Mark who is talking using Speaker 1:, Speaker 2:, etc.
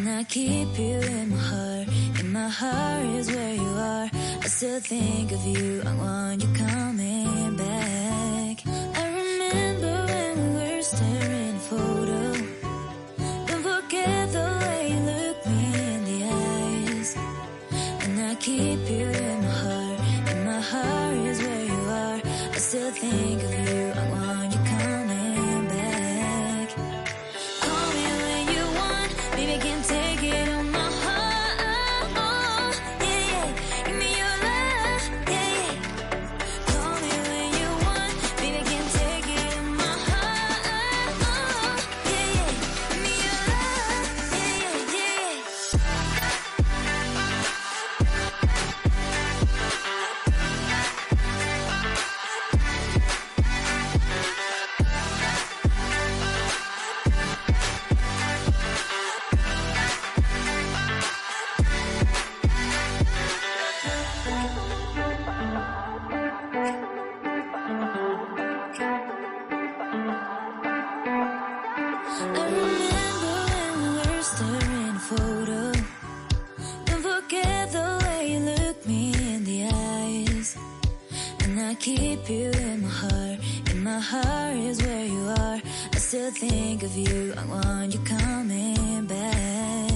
Speaker 1: And I keep you in my heart. In my heart is where you are. I still think of you. I want you coming back. I remember when we were staring at a photo. Don't forget the way you look me in the eyes. And I keep you in my heart. In my heart is where you are. I still think of you. I want you coming back. Call me when you want. Baby, I can't take it on my heart. Yeah, yeah. Give me your love. Yeah, yeah. Call me when you want. Baby, I can't take it on my heart. Yeah, yeah. Give me your love. Yeah, yeah, yeah. I remember when we were staring at a photo. Don't forget the way you look me in the eyes. And I keep you in my heart. In my heart is where you are. I still think of you. I want you coming back.